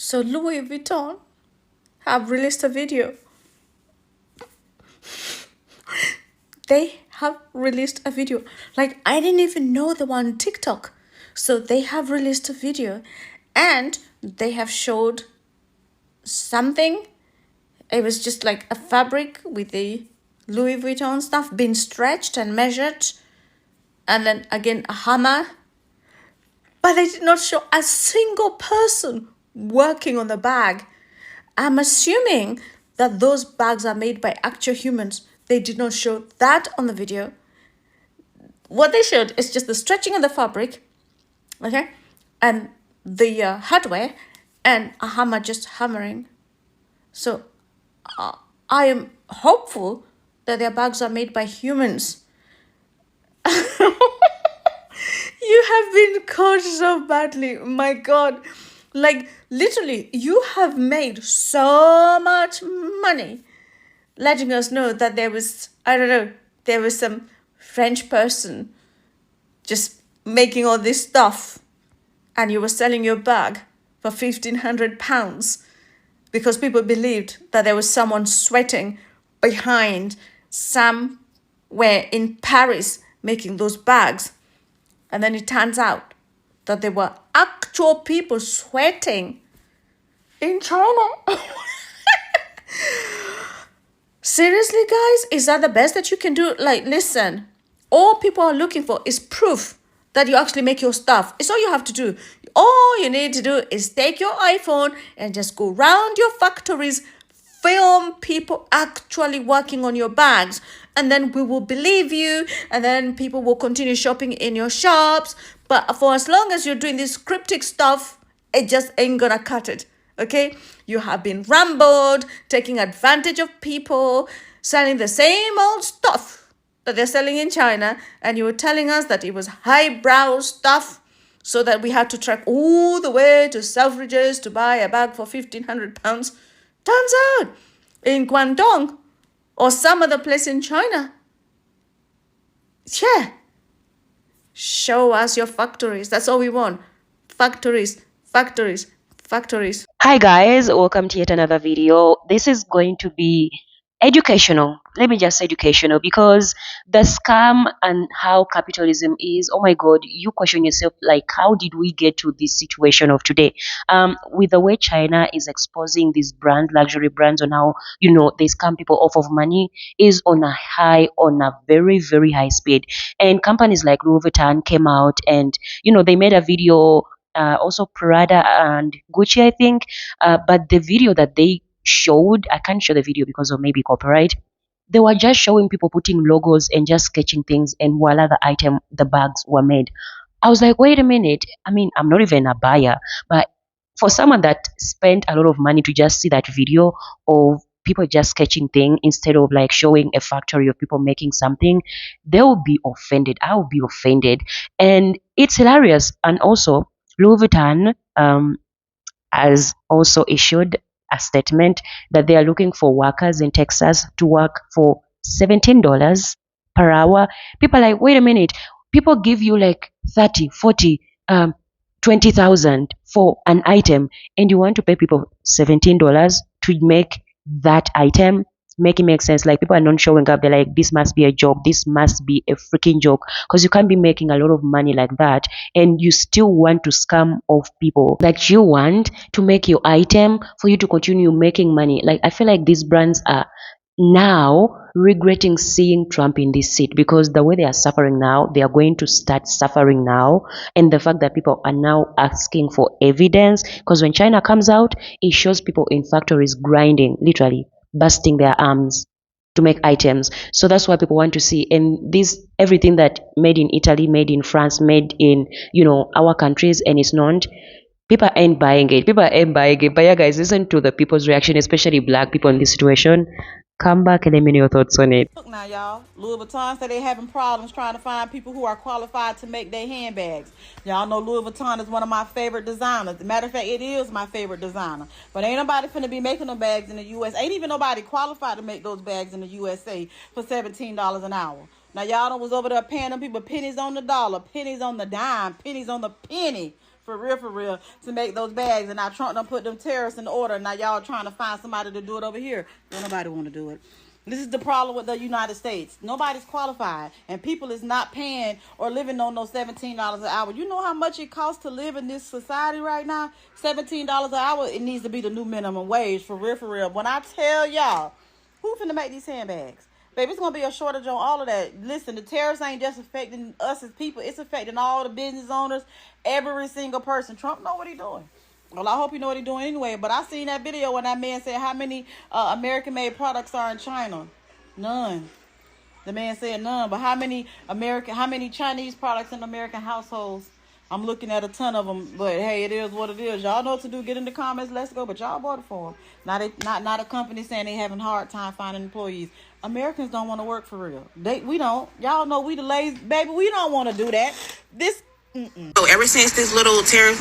So Louis Vuitton have released a video. They have released a video. Like, I didn't even know they were on TikTok. So they have released a video and they have showed something. It was just like a fabric with the Louis Vuitton stuff being stretched and measured. And then again, a hammer. But they did not show a single person working on the bag. I'm assuming that those bags are made by actual humans. They did not show that on the video. What they showed is just the stretching of the fabric, okay, and the hardware, and a hammer just hammering. So I am hopeful that their bags are made by humans. You have been caught so badly. My God. Like, literally, you have made so much money letting us know that there was, I don't know, there was some French person just making all this stuff and you were selling your bag for £1,500 because people believed that there was someone sweating behind somewhere in Paris making those bags. And then it turns out that there were actual people sweating in China. Seriously, guys? Is that the best that you can do? Like, listen, all people are looking for is proof that you actually make your stuff. It's all you have to do. All you need to do is take your iPhone and just go around your factories, film people actually working on your bags, and then we will believe you, and then people will continue shopping in your shops. But for as long as you're doing this cryptic stuff, it just ain't gonna cut it. Okay, you have been rambled, taking advantage of people, selling the same old stuff that they're selling in China, and you were telling us that it was highbrow stuff, so that we had to trek all the way to Selfridges to buy a bag for £1,500. Turns out, in Guangdong or some other place in China, yeah, show us your factories. That's all we want. Factories, factories, factories. Hi guys, welcome to yet another video. This is going to be educational. Let me just say educational because the scam and how capitalism is, oh my god, you question yourself like how did we get to this situation of today? With the way China is exposing these brands, luxury brands on how they scam people off of money is on a high, on a very, very high speed. And companies like Louis Vuitton came out and they made a video, also Prada and Gucci, I think. But the video that they showed, I can't show the video because of maybe copyright. They were just showing people putting logos and just sketching things, and voila, the bags were made. I was like, wait a minute. I mean, I'm not even a buyer, but for someone that spent a lot of money to just see that video of people just sketching things instead of like showing a factory of people making something, they will be offended. I will be offended. And it's hilarious. And also, Louis Vuitton has also issued a statement that they are looking for workers in Texas to work for $17 per hour. People are like, wait a minute, people give you like 30, 40, 20,000 for an item, and you want to pay people $17 to make that item? Make it make sense. Like, people are not showing up. They're like, this must be a joke. This must be a freaking joke, because you can't be making a lot of money like that and you still want to scam off people. Like, you want to make your item for you to continue making money. Like, I feel like these brands are now regretting seeing Trump in this seat, because the way they are suffering now, they are going to start suffering now. And the fact that people are now asking for evidence, because when China comes out, it shows people in factories grinding, literally busting their arms to make items. So that's why people want to see. And this, everything that made in Italy, made in France, made in our countries, and it's not, people ain't buying it. People ain't buying it. But yeah, guys, listen to the people's reaction, especially black people in this situation. Come back and let me know your thoughts on it. Look now, y'all. Louis Vuitton said they having problems trying to find people who are qualified to make their handbags. Y'all know Louis Vuitton is one of my favorite designers. As a matter of fact, it is my favorite designer. But ain't nobody finna be making no bags in the U.S. Ain't even nobody qualified to make those bags in the USA for $17 an hour. Now, y'all was over there paying them people pennies on the dollar, pennies on the dime, pennies on the penny for real, to make those bags. And now Trump done put them tariffs in order. Now y'all trying to find somebody to do it over here. Don't nobody want to do it. This is the problem with the United States. Nobody's qualified, and people is not paying or living on no $17 an hour. You know how much it costs to live in this society right now? $17 an hour, it needs to be the new minimum wage, for real. When I tell y'all, who finna make these handbags? Baby, it's going to be a shortage on all of that. Listen, the tariffs ain't just affecting us as people. It's affecting all the business owners, every single person. Trump know what he doing. Well, I hope you know what he's doing anyway. But I seen that video when that man said how many American-made products are in China. None. The man said none. But how many Chinese products in American households? I'm looking at a ton of them. But hey, it is what it is. Y'all know what to do. Get in the comments. Let's go. But y'all voted for them. Not a company saying they having a hard time finding employees. Americans don't want to work for real. We don't. Y'all know we the lazy baby. We don't want to do that. So ever since this little crisis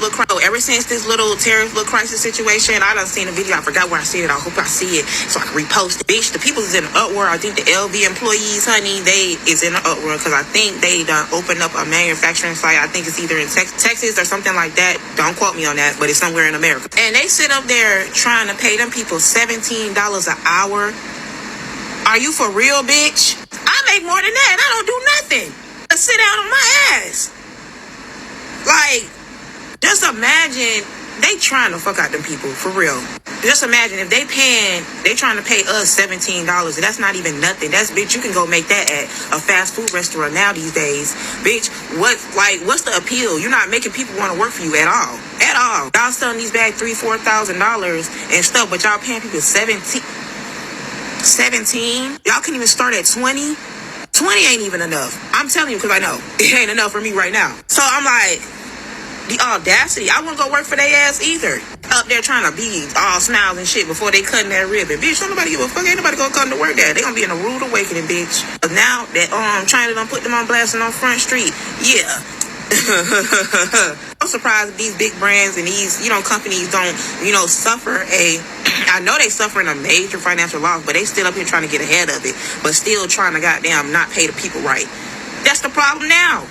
situation, I done seen a video. I forgot where I seen it. I hope I see it so I can repost it. Bitch, the people is in the uproar. I think the LV employees, honey, they is in the uproar because I think they done opened up a manufacturing site. I think it's either in Texas or something like that. Don't quote me on that, but it's somewhere in America. And they sit up there trying to pay them people $17 an hour. Are you for real, bitch? I make more than that. I don't do nothing. I sit down on my ass. Like, just imagine they trying to fuck out them people, for real. Just imagine if they trying to pay us $17. That's not even nothing. That's, bitch, you can go make that at a fast food restaurant now these days. Bitch, what's the appeal? You're not making people want to work for you at all. At all. Y'all selling these bags $3,000, $4,000 and stuff, but y'all paying people 17. Y'all can even start at 20. 20 ain't even enough. I'm telling you because I know it ain't enough for me right now. So I'm like, the audacity. I wouldn't go work for their ass either. Up there trying to be all smiles and shit before they cutting that ribbon. Bitch, don't nobody give a fuck. Ain't nobody gonna come to work there. They gonna be in a rude awakening, bitch. But now that China done put them on blast and on Front Street, yeah. I'm surprised these big brands and these, companies don't, suffer I know they suffering a major financial loss, but they still up here trying to get ahead of it, but still trying to goddamn not pay the people right. That's the problem now.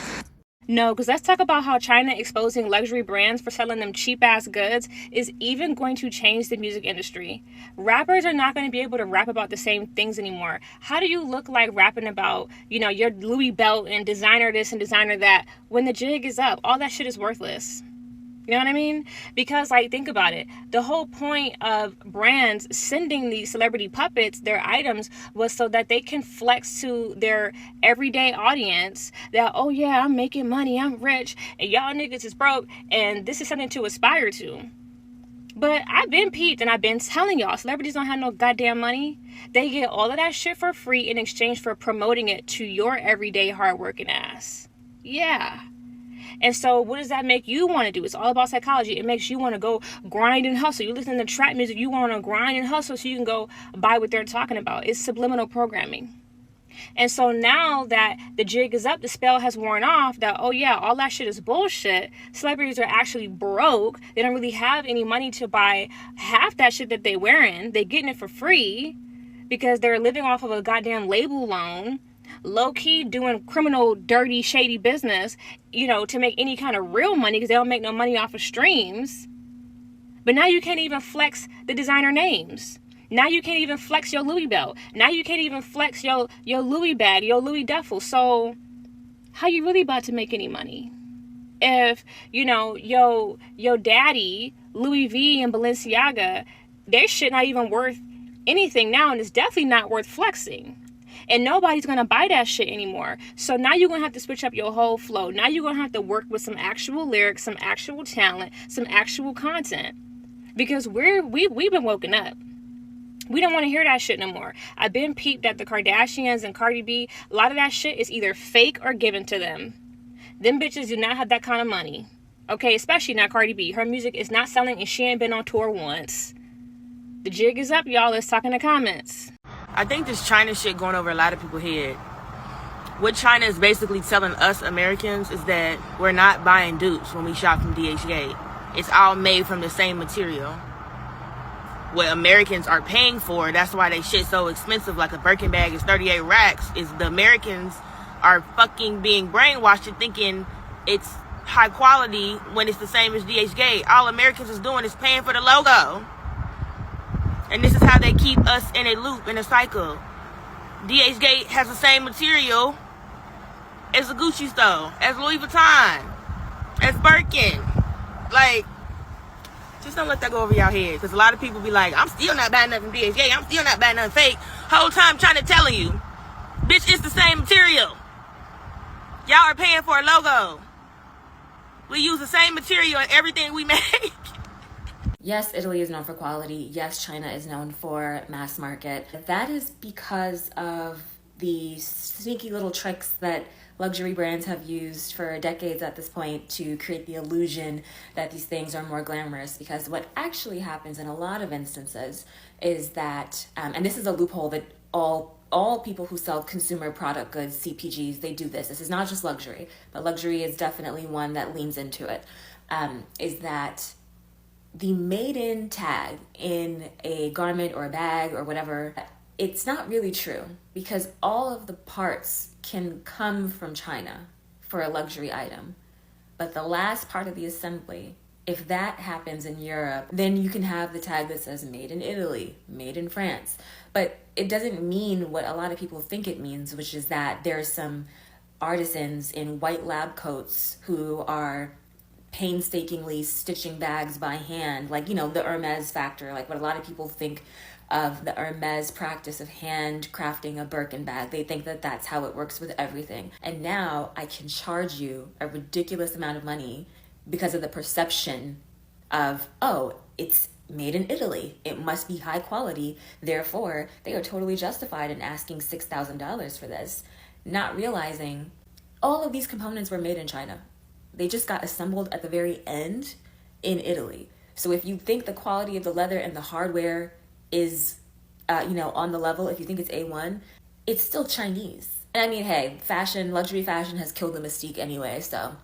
No, because let's talk about how China exposing luxury brands for selling them cheap-ass goods is even going to change the music industry. Rappers are not going to be able to rap about the same things anymore. How do you look like rapping about, your Louis belt and designer this and designer that when the jig is up? All that shit is worthless. You know what I mean? Because, think about it. The whole point of brands sending these celebrity puppets their items was so that they can flex to their everyday audience that, oh, yeah, I'm making money, I'm rich, and y'all niggas is broke, and this is something to aspire to. But I've been peeped, and I've been telling y'all, celebrities don't have no goddamn money. They get all of that shit for free in exchange for promoting it to your everyday hardworking ass. Yeah. And so what does that make you want to do? It's all about psychology. It makes you want to go grind and hustle. You listen to trap music, you want to grind and hustle so you can go buy what they're talking about. It's subliminal programming. And so now that the jig is up, the spell has worn off that, oh yeah, all that shit is bullshit. Celebrities are actually broke. They don't really have any money to buy half that shit that they wearing. They're getting it for free because they're living off of a goddamn label loan. Low-key doing criminal, dirty, shady business, to make any kind of real money because they don't make no money off of streams. But now you can't even flex the designer names. Now you can't even flex your Louis belt. Now you can't even flex your Louis bag, your Louis duffel. So how you really about to make any money? If, your daddy, Louis V and Balenciaga, their shit not even worth anything now, and it's definitely not worth flexing. And nobody's going to buy that shit anymore. So now you're going to have to switch up your whole flow. Now you're going to have to work with some actual lyrics, some actual talent, some actual content. Because we've been woken up. We don't want to hear that shit no more. I've been peeped at the Kardashians and Cardi B. A lot of that shit is either fake or given to them. Them bitches do not have that kind of money. Okay, especially not Cardi B. Her music is not selling and she ain't been on tour once. The jig is up, y'all. Let's talk in the comments. I think this China shit going over a lot of people's head. What China is basically telling us Americans is that we're not buying dupes when we shop from DHgate. It's all made from the same material. What Americans are paying for, that's why they shit so expensive, like a Birkin bag is 38 racks, is the Americans are fucking being brainwashed and thinking it's high quality when it's the same as DHgate. All Americans is doing is paying for the logo. And this is how they keep us in a loop, in a cycle. DHgate has the same material as the Gucci store, as Louis Vuitton, as Birkin. Like, just don't let that go over y'all head. Because a lot of people be like, I'm still not buying nothing from DHgate. I'm still not buying nothing fake. Whole time trying to tell you, bitch, it's the same material. Y'all are paying for a logo. We use the same material in everything we make. Yes, Italy is known for quality. Yes, China is known for mass market. That is because of the sneaky little tricks that luxury brands have used for decades at this point to create the illusion that these things are more glamorous. Because what actually happens in a lot of instances is that, and this is a loophole that all people who sell consumer product goods, CPGs, they do this. This is not just luxury, but luxury is definitely one that leans into it, is that the made in tag in a garment or a bag or whatever, it's not really true because all of the parts can come from China for a luxury item. But the last part of the assembly, if that happens in Europe, then you can have the tag that says made in Italy, made in France. But it doesn't mean what a lot of people think it means, which is that there's some artisans in white lab coats who are painstakingly stitching bags by hand, like, you know, the Hermes factor, like what a lot of people think of the Hermes practice of hand crafting a Birkin bag. They think that that's how it works with everything. And now I can charge you a ridiculous amount of money because of the perception of, oh, it's made in Italy. It must be high quality. Therefore, they are totally justified in asking $6,000 for this, not realizing all of these components were made in China. They just got assembled at the very end in Italy. So if you think the quality of the leather and the hardware is, on the level, if you think it's A1, it's still Chinese. And I mean, hey, fashion, luxury fashion has killed the mystique anyway, so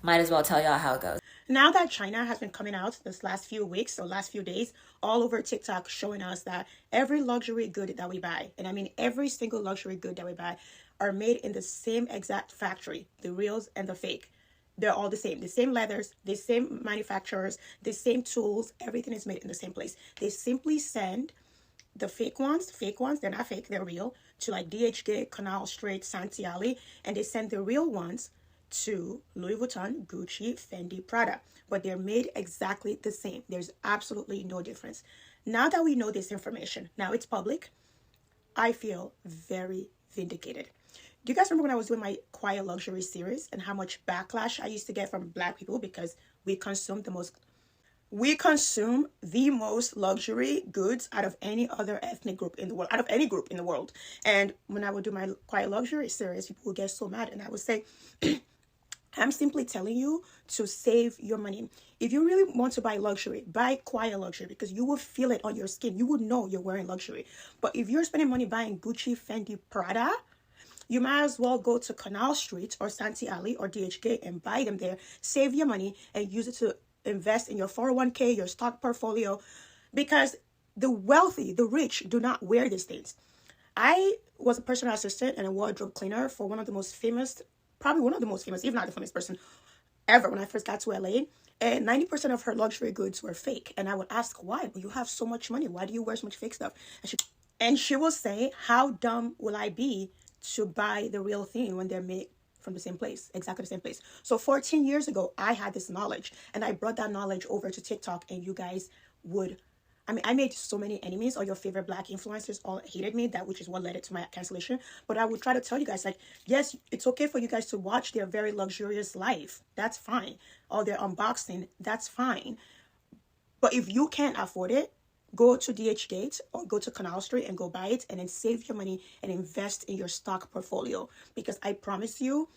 might as well tell y'all how it goes. Now that China has been coming out this last few weeks or last few days, all over TikTok showing us that every luxury good that we buy, and I mean every single luxury good that we buy, are made in the same exact factory, the reals and the fake. They're all the same leathers, the same manufacturers, the same tools, everything is made in the same place. They simply send the fake ones, they're not fake, they're real, to like DHgate, Canal Street, Santiali, and they send the real ones to Louis Vuitton, Gucci, Fendi, Prada, but they're made exactly the same. There's absolutely no difference. Now that we know this information, now it's public, I feel very vindicated. Do you guys remember when I was doing my Quiet Luxury series and how much backlash I used to get from Black people because we consume the most luxury goods out of any other ethnic group in the world, out of any group in the world. And when I would do my Quiet Luxury series, people would get so mad and I would say, I'm simply telling you to save your money. If you really want to buy luxury, buy Quiet Luxury because you will feel it on your skin. You would know you're wearing luxury. But if you're spending money buying Gucci, Fendi, Prada, you might as well go to Canal Street or Santiali or DHgate and buy them there. Save your money and use it to invest in your 401k, your stock portfolio, because the wealthy, the rich do not wear these things. I was a personal assistant and a wardrobe cleaner for one of the most famous, probably one of the most famous, if not the famous person ever when I first got to LA. And 90% of her luxury goods were fake. And I would ask, why? Well, you have so much money. Why do you wear so much fake stuff? And she will say, how dumb will I be to buy the real thing when they're made from the same place, exactly the same place. So 14 years ago, I had this knowledge and I brought that knowledge over to TikTok and you guys would, I made so many enemies. All your favorite Black influencers all hated me, which is what led it to my cancellation. But I would try to tell you guys, like, yes, it's okay for you guys to watch their very luxurious life. That's fine. All their unboxing, that's fine. But if you can't afford it, go to DHgate or go to Canal Street and go buy it and then save your money and invest in your stock portfolio. Because I promise you,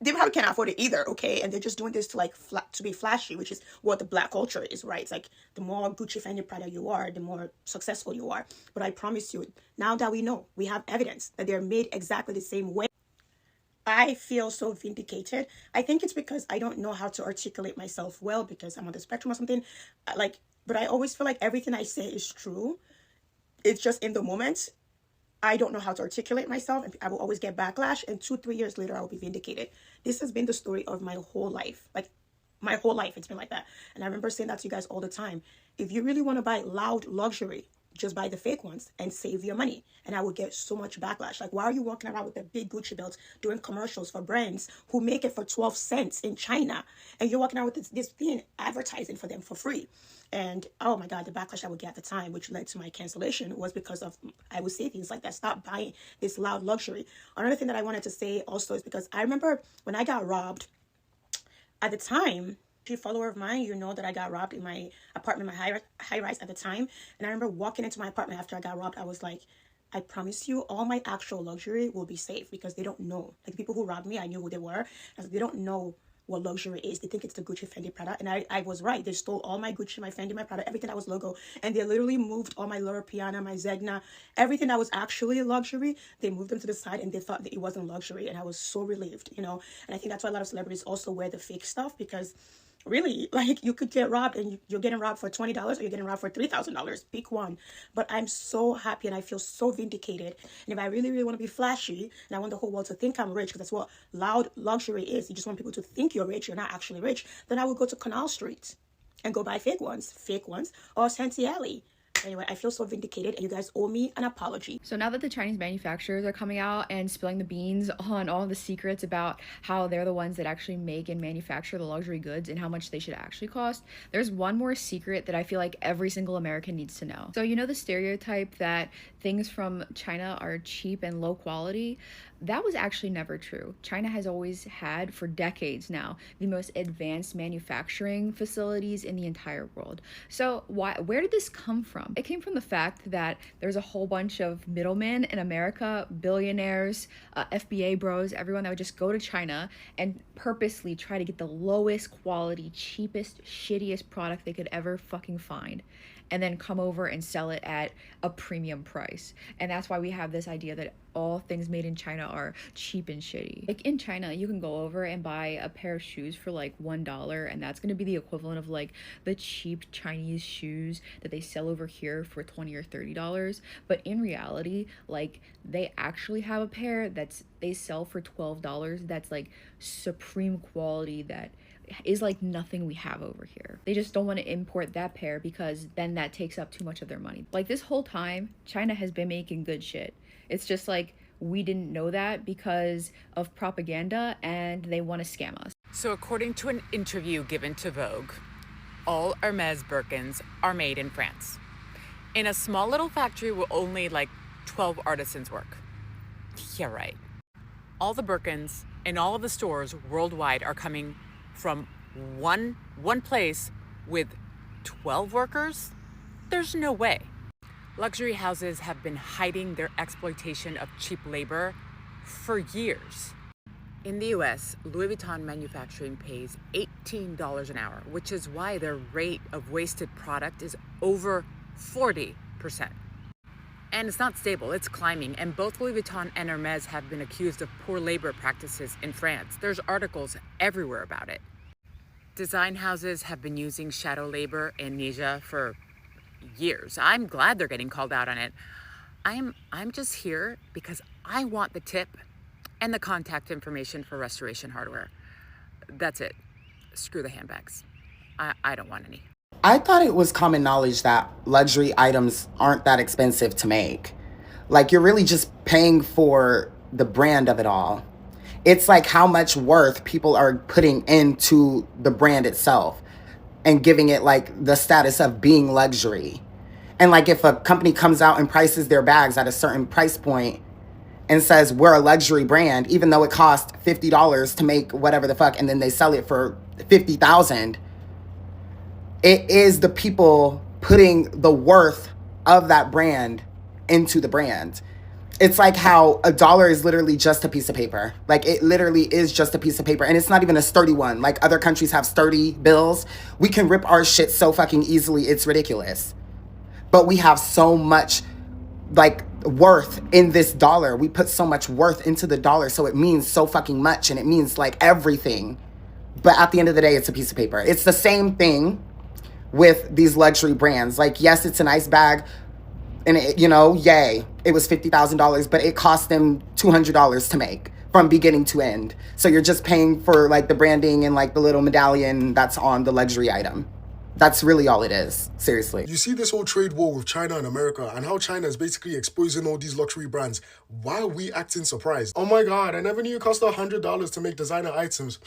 they probably can't afford it either, okay? And they're just doing this to to be flashy, which is what the Black culture is, right? It's like the more Gucci, Fendi, Prada you are, the more successful you are. But I promise you, now that we know, we have evidence that they're made exactly the same way, I feel so vindicated. I think it's because I don't know how to articulate myself well because I'm on the spectrum or something. But I always feel like everything I say is true. It's just in the moment. I don't know how to articulate myself, and I will always get backlash, and 2-3 years later I will be vindicated. This has been the story of my whole life. Like, my whole life it's been like that. And I remember saying that to you guys all the time. If you really want to buy loud luxury, just buy the fake ones and save your money. And I would get so much backlash. Like, why are you walking around with a big Gucci belt doing commercials for brands who make it for 12 cents in China, and you're walking around with this thing advertising for them for free? And oh my God, the backlash I would get at the time, which led to my cancellation, was because of, I would say things like that: stop buying this loud luxury. Another thing that I wanted to say also is because I remember when I got robbed at the time. If you're a follower of mine, you know that I got robbed in my apartment, my high rise at the time. And I remember walking into my apartment after I got robbed. I was like, I promise you, all my actual luxury will be safe, because they don't know. Like, the people who robbed me, I knew who they were. I was like, they don't know what luxury is. They think it's the Gucci, Fendi, Prada. And I was right. They stole all my Gucci, my Fendi, my Prada, everything that was logo. And they literally moved all my Loro Piana, my Zegna, everything that was actually a luxury. They moved them to the side, and they thought that it wasn't luxury. And I was so relieved, you know. And I think that's why a lot of celebrities also wear the fake stuff, because really, like, you could get robbed, and you're getting robbed for $20, or you're getting robbed for $3,000. Pick one. But I'm so happy, and I feel so vindicated. And if I really, really want to be flashy, and I want the whole world to think I'm rich, because that's what loud luxury is, you just want people to think you're rich, you're not actually rich, then I would go to Canal Street and go buy fake ones, or Santee Alley. Anyway, I feel so vindicated, and you guys owe me an apology. So now that the Chinese manufacturers are coming out and spilling the beans on all the secrets about how they're the ones that actually make and manufacture the luxury goods and how much they should actually cost, there's one more secret that I feel like every single American needs to know. So you know the stereotype that things from China are cheap and low quality? That was actually never true. China has always had, for decades now, the most advanced manufacturing facilities in the entire world. So where did this come from? It came from the fact that there's a whole bunch of middlemen in America, billionaires, FBA bros, everyone that would just go to China and purposely try to get the lowest quality, cheapest, shittiest product they could ever fucking find, and then come over and sell it at a premium price. And that's why we have this idea that all things made in China are cheap and shitty. Like, in China, you can go over and buy a pair of shoes for like $1, and that's gonna be the equivalent of like the cheap Chinese shoes that they sell over here for $20 or $30. But in reality, like, they actually have a pair they sell for $12 that's like supreme quality, that is like nothing we have over here. They just don't want to import that pair, because then that takes up too much of their money. Like, this whole time, China has been making good shit. It's just like we didn't know that because of propaganda, and they want to scam us. So according to an interview given to Vogue, all Hermes Birkins are made in France, in a small little factory where only like 12 artisans work. Yeah, right. All the Birkins in all of the stores worldwide are coming from one place with 12 workers? There's no way. Luxury houses have been hiding their exploitation of cheap labor for years. In the US, Louis Vuitton manufacturing pays $18 an hour, which is why their rate of wasted product is over 40%. And it's not stable, it's climbing, and both Louis Vuitton and Hermes have been accused of poor labor practices in France. There's articles everywhere about it. Design houses have been using shadow labor in Asia for years. I'm glad they're getting called out on it. I'm just here because I want the tip and the contact information for restoration hardware. That's it. Screw the handbags. I don't want any. I thought it was common knowledge that luxury items aren't that expensive to make. Like, you're really just paying for the brand of it all. It's like how much worth people are putting into the brand itself and giving it like the status of being luxury. And like, if a company comes out and prices their bags at a certain price point and says we're a luxury brand, even though it costs $50 to make whatever the fuck, and then they sell it for $50,000, it is the people putting the worth of that brand into the brand. It's like how $1 is literally just a piece of paper. Like, it literally is just a piece of paper. And it's not even a sturdy one. Like, other countries have sturdy bills. We can rip our shit so fucking easily, it's ridiculous. But we have so much, like, worth in this dollar. We put so much worth into the dollar, so it means so fucking much, and it means, like, everything. But at the end of the day, it's a piece of paper. It's the same thing with these luxury brands. Like, yes, it's a nice bag. And it, you know, yay, it was $50,000, but it cost them $200 to make from beginning to end. So you're just paying for like the branding and like the little medallion that's on the luxury item. That's really all it is, seriously. You see this whole trade war with China and America and how China is basically exposing all these luxury brands. Why are we acting surprised? Oh my god, I never knew it cost $100 to make designer items.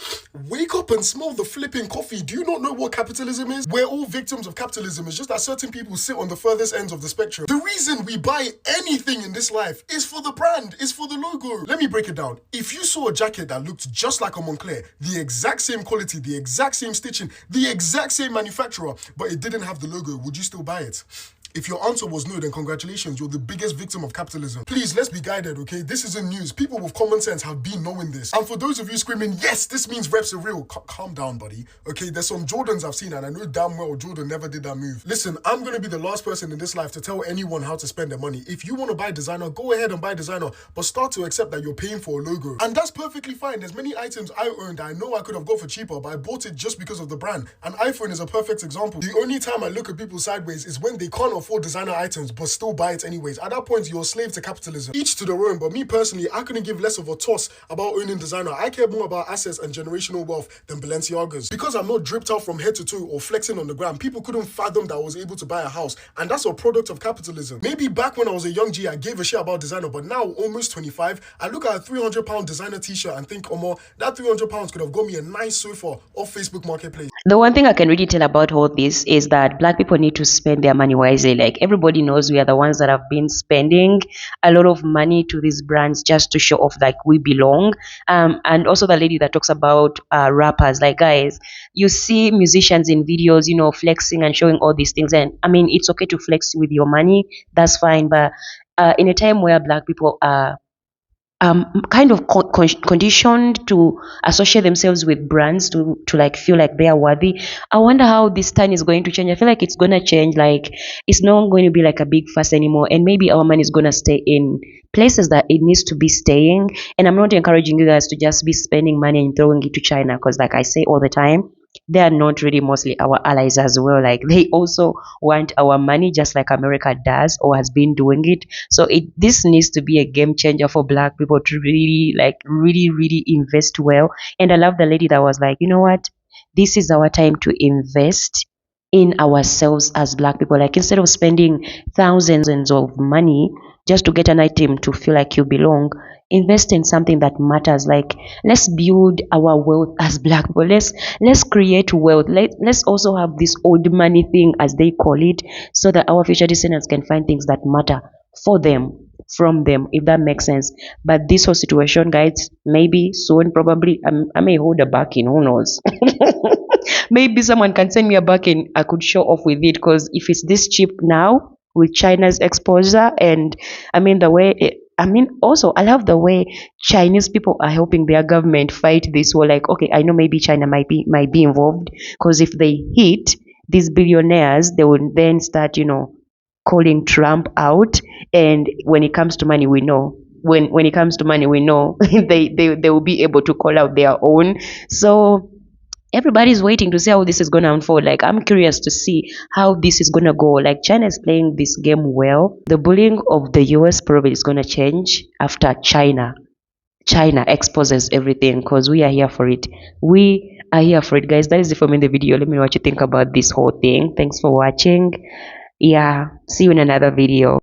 Wake up and smell the flipping coffee. Do you not know what capitalism is? We're all victims of capitalism. It's just that certain people sit on the furthest ends of the spectrum. The reason we buy anything in this life is for the brand, is for the logo. Let me break it down. If you saw a jacket that looked just like a Moncler, the exact same quality, the exact same stitching, the exact same manufacturer, but it didn't have the logo, would you still buy it? If your answer was no, then congratulations, you're the biggest victim of capitalism. Please, let's be guided, okay? This isn't news. People with common sense have been knowing this. And for those of you screaming, yes, this means reps are real, calm down, buddy. Okay, there's some Jordans I've seen, and I know damn well Jordan never did that move. Listen, I'm gonna be the last person in this life to tell anyone how to spend their money. If you wanna buy designer, go ahead and buy designer, but start to accept that you're paying for a logo. And that's perfectly fine. There's many items I owned that I know I could have got for cheaper, but I bought it just because of the brand. An iPhone is a perfect example. The only time I look at people sideways is when they can't afford designer items but still buy it anyways. At that point, you're a slave to capitalism. Each to their own, but me personally, I couldn't give less of a toss about owning designer. I care more about assets and generational wealth than Balenciaga's. Because I'm not dripped out from head to toe or flexing on the gram, people couldn't fathom that I was able to buy a house, and that's a product of capitalism. Maybe back when I was a young G, I gave a shit about designer, but now, almost 25, I look at a £300 designer t-shirt and think, oh more, that £300 could have got me a nice sofa off Facebook Marketplace. The one thing I can really tell about all this is that black people need to spend their money wisely. Like, everybody knows we are the ones that have been spending a lot of money to these brands just to show off like we belong. And also the lady that talks about rappers, like, guys, you see musicians in videos, you know, flexing and showing all these things. And I mean, it's okay to flex with your money, that's fine. But in a time where black people are kind of conditioned to associate themselves with brands to like feel like they are worthy. I wonder how this time is going to change. I feel like it's gonna change. Like, it's not going to be like a big fuss anymore, and maybe our money is gonna stay in places that it needs to be staying. And I'm not encouraging you guys to just be spending money and throwing it to China, because like I say all the time, they are not really mostly our allies as well. Like, they also want our money just like America does or has been doing it. So this needs to be a game changer for black people to really invest well. And I love the lady that was like, you know what, this is our time to invest in ourselves as black people. Like, instead of spending thousands of money just to get an item to feel like you belong, invest in something that matters. Like, let's build our wealth as black people. Let's create wealth. Let's also have this old money thing, as they call it, so that our future descendants can find things that matter for them, from them, if that makes sense. But this whole situation, guys, maybe soon, probably, I may hold a back in, who knows. Maybe someone can send me a back in, I could show off with it, because if it's this cheap now with China's exposure, and I mean the way also, I love the way Chinese people are helping their government fight this war. Like, okay, I know maybe China might be involved, because if they hit these billionaires, they will then start, you know, calling Trump out. And when it comes to money, we know. When it comes to money, we know they will be able to call out their own. So everybody's waiting to see how this is going to unfold. Like, I'm curious to see how this is going to go. Like, China is playing this game well. The bullying of the US probably is going to change after China exposes everything, because we are here for it. We are here for it, guys. That is it for me in the video. Let me know what you think about this whole thing. Thanks for watching. Yeah, see you in another video.